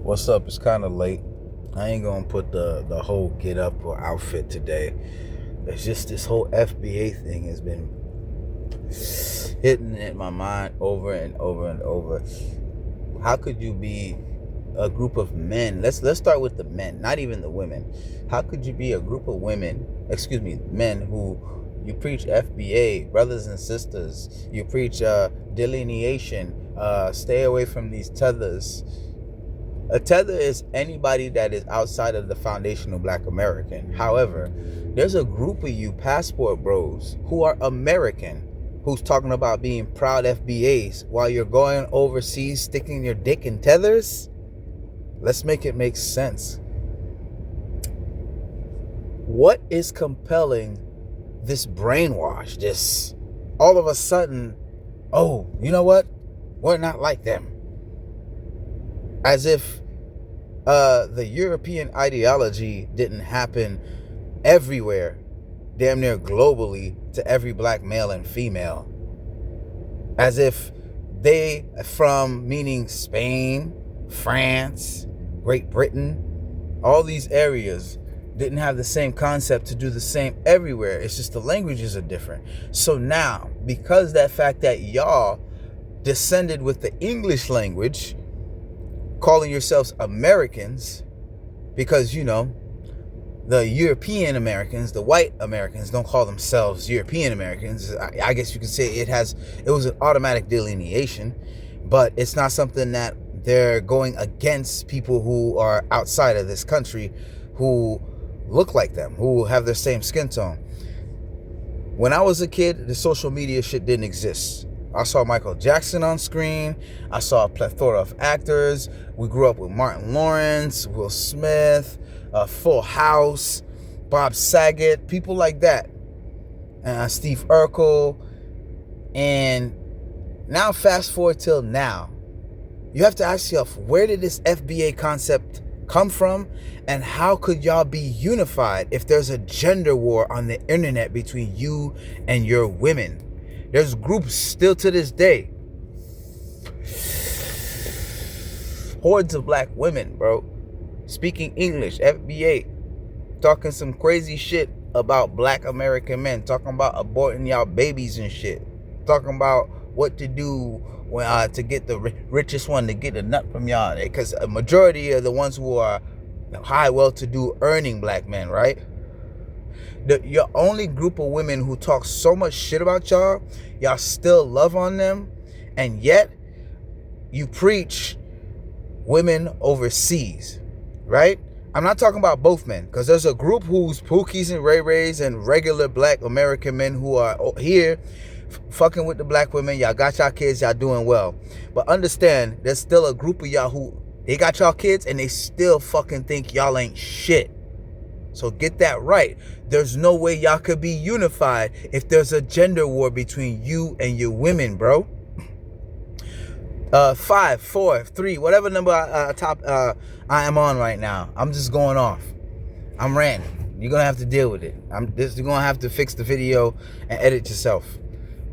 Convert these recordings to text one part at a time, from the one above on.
What's up? It's kind of late. I ain't gonna put the whole get up or outfit today. It's just this whole FBA thing has been hitting in my mind over and over and over. How could you be a group of men? Let's start with the men, not even the women. How could you be a group of men who you preach FBA, brothers and sisters, you preach delineation, stay away from these tethers. A tether is anybody that is outside of the foundational Black American. However, there's a group of you passport bros who are American, who's talking about being proud FBAs while you're going overseas sticking your dick in tethers. Let's make it make sense. What is compelling this brainwash? This all of a sudden, oh, you know what? We're not like them. As if the European ideology didn't happen everywhere, damn near globally, to every black male and female. As if they, from meaning Spain, France, Great Britain, all these areas didn't have the same concept to do the same everywhere. It's just the languages are different. So now, because that fact that y'all descended with the English language, calling yourselves Americans, because the European Americans, the white Americans, don't call themselves European Americans. I guess you could say it was an automatic delineation, but it's not something that they're going against people who are outside of this country who look like them, who have their same skin tone. When I was a kid, the social media shit didn't exist. I saw Michael Jackson on screen. I saw a plethora of actors. We grew up with Martin Lawrence, Will Smith, Full House, Bob Saget, people like that. Steve Urkel. And now fast forward till now. You have to ask yourself, where did this FBA concept come from? And how could y'all be unified if there's a gender war on the internet between you and your women? There's groups still to this day, hordes of black women, bro, speaking English, FBA, talking some crazy shit about black American men, talking about aborting y'all babies and shit, talking about what to do when, to get the richest one to get a nut from y'all, because a majority of the ones who are high, well-to-do, earning black men, right? Your only group of women who talk so much shit about y'all still love on them, and yet you preach women overseas, right? I'm not talking about both men, because there's a group who's Pookies and Ray Rays and regular black American men who are here fucking with the black women. Y'all got y'all kids, y'all doing well. But understand, there's still a group of y'all who, they got y'all kids and they still fucking think y'all ain't shit. So get that right. There's no way y'all could be unified if there's a gender war between you and your women, bro. 5, 4, 3, whatever number I am on right now. I'm just going off. I'm ranting. You're gonna have to deal with it. You're gonna have to fix the video and edit yourself.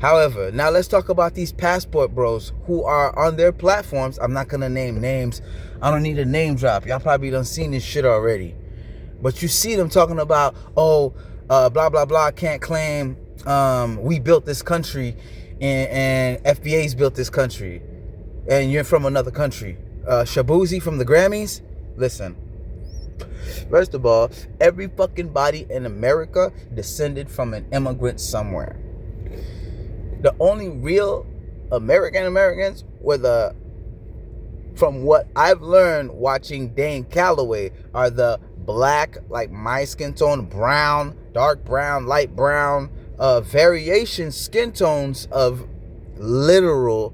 However, now let's talk about these passport bros who are on their platforms. I'm not gonna name names. I don't need a name drop. Y'all probably done seen this shit already. But you see them talking about, blah, blah, blah, can't claim we built this country and FBA's built this country and you're from another country. Shabuzi from the Grammys? Listen, first of all, every fucking body in America descended from an immigrant somewhere. The only real Americans were from what I've learned watching Dane Calloway, are the black, like my skin tone, brown, dark brown, light brown, variation skin tones of literal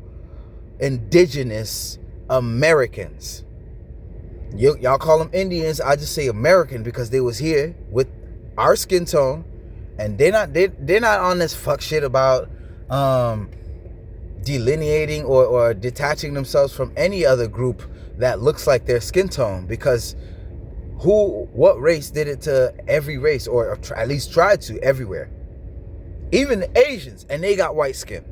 indigenous Americans. Y'all call them Indians. I just say American because they was here with our skin tone, and they're not on this fuck shit about delineating or detaching themselves from any other group that looks like their skin tone, because what race did it to every race, or at least tried to everywhere? Even the Asians, and they got white skin.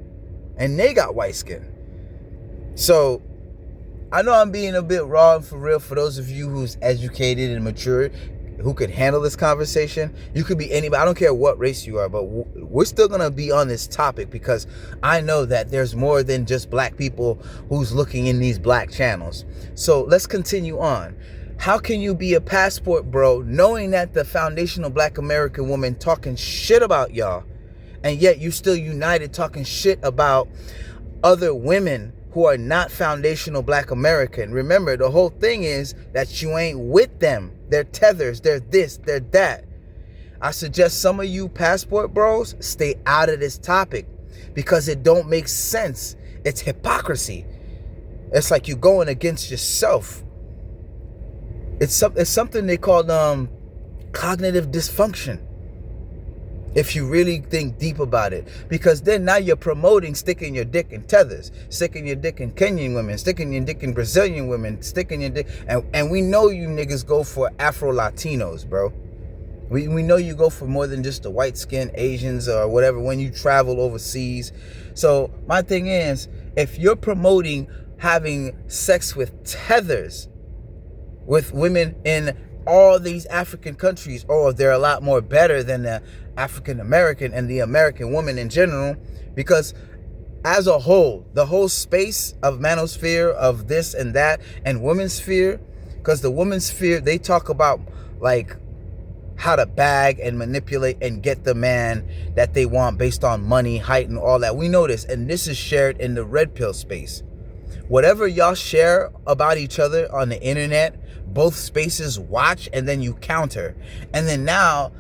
So I know I'm being a bit raw and for real. For those of you who's educated and mature, who could handle this conversation, you could be anybody. I don't care what race you are, but we're still gonna be on this topic because I know that there's more than just black people who's looking in these black channels. So let's continue on. How can you be a passport bro knowing that the foundational black American woman talking shit about y'all, and yet you still united talking shit about other women who are not foundational black American? Remember, the whole thing is that you ain't with them. They're tethers, they're this, they're that. I suggest some of you passport bros stay out of this topic because it don't make sense. It's hypocrisy. It's like you going against yourself. It's something they call cognitive dysfunction, if you really think deep about it. Because then now you're promoting sticking your dick in tethers, sticking your dick in Kenyan women, sticking your dick in Brazilian women, sticking your dick. And we know you niggas go for Afro-Latinos, bro. We know you go for more than just the white-skinned Asians or whatever when you travel overseas. So my thing is, if you're promoting having sex with tethers, with women in all these African countries, or they're a lot more better than the African American and the American woman in general, because as a whole, the whole space of manosphere of this and that and women's sphere, because the women's sphere, they talk about like how to bag and manipulate and get the man that they want based on money, height, and all that. We know this, and this is shared in the red pill space. Whatever y'all share about each other on the internet, both spaces watch, and then you counter. And then now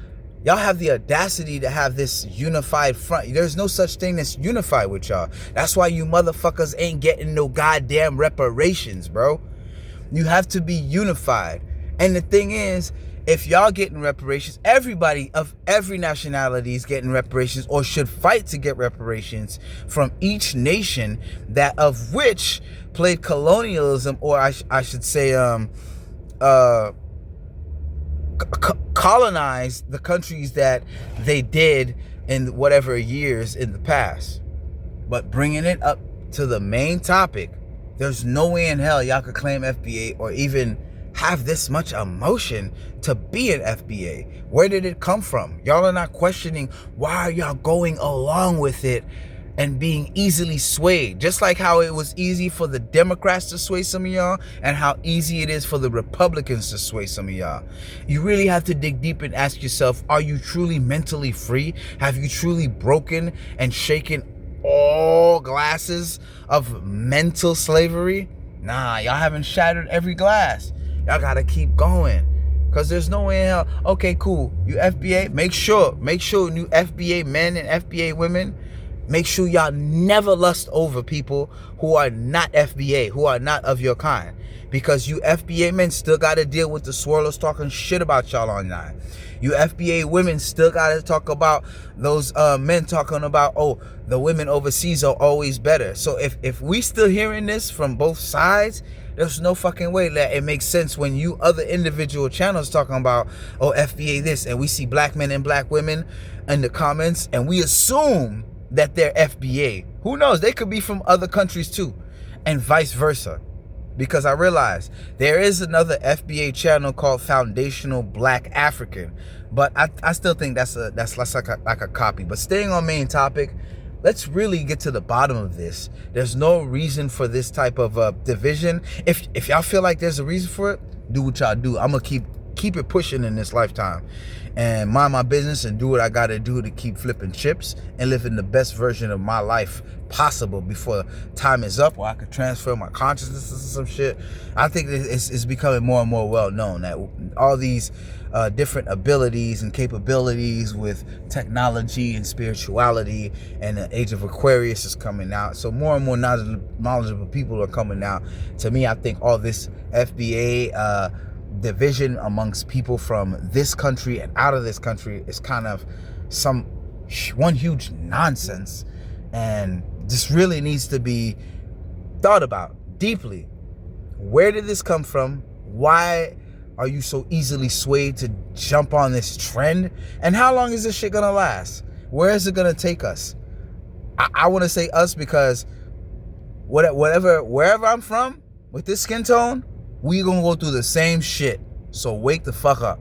y'all have the audacity to have this unified front. There's no such thing as unified with y'all. That's why you motherfuckers ain't getting no goddamn reparations, bro. You have to be unified. And the thing is, if y'all getting reparations, everybody of every nationality is getting reparations or should fight to get reparations from each nation that of which played colonialism, or I should say colonized the countries that they did in whatever years in the past. But bringing it up to the main topic, there's no way in hell y'all could claim FBA or even have this much emotion to be an FBA. Where did it come from? Y'all are not questioning why are y'all going along with it and being easily swayed. Just like how it was easy for the Democrats to sway some of y'all and how easy it is for the Republicans to sway some of y'all. You really have to dig deep and ask yourself, are you truly mentally free? Have you truly broken and shaken all glasses of mental slavery? Nah, y'all haven't shattered every glass. Y'all gotta keep going. Cause there's no way in hell. Okay, cool. You FBA, make sure new FBA men and FBA women, make sure y'all never lust over people who are not FBA, who are not of your kind. Because you FBA men still gotta deal with the swirlers talking shit about y'all online. You FBA women still gotta talk about those men talking about, oh, the women overseas are always better. So if we still hearing this from both sides, there's no fucking way that it makes sense when you other individual channels talking about, oh, FBA this, and we see black men and black women in the comments, and we assume that they're FBA. Who knows? They could be from other countries too, and vice versa. Because I realize there is another FBA channel called Foundational Black African, but I still think that's like a copy. But staying on main topic, let's really get to the bottom of this. There's no reason for this type of division. If y'all feel like there's a reason for it, do what y'all do. I'm gonna keep it pushing in this lifetime and mind my business and do what I gotta do to keep flipping chips and living the best version of my life possible before time is up, or I could transfer my consciousness to some shit. I think it's becoming more and more well known that all these different abilities and capabilities with technology and spirituality and the age of Aquarius is coming out. So more and more knowledgeable people are coming out. To me, I think all this FBA division amongst people from this country and out of this country is kind of one huge nonsense, and this really needs to be thought about deeply. Where did this come from? Why are you so easily swayed to jump on this trend? And how long is this shit gonna last? Where is it gonna take us? I want to say us because wherever I'm from, with this skin tone, we gonna go through the same shit. So wake the fuck up.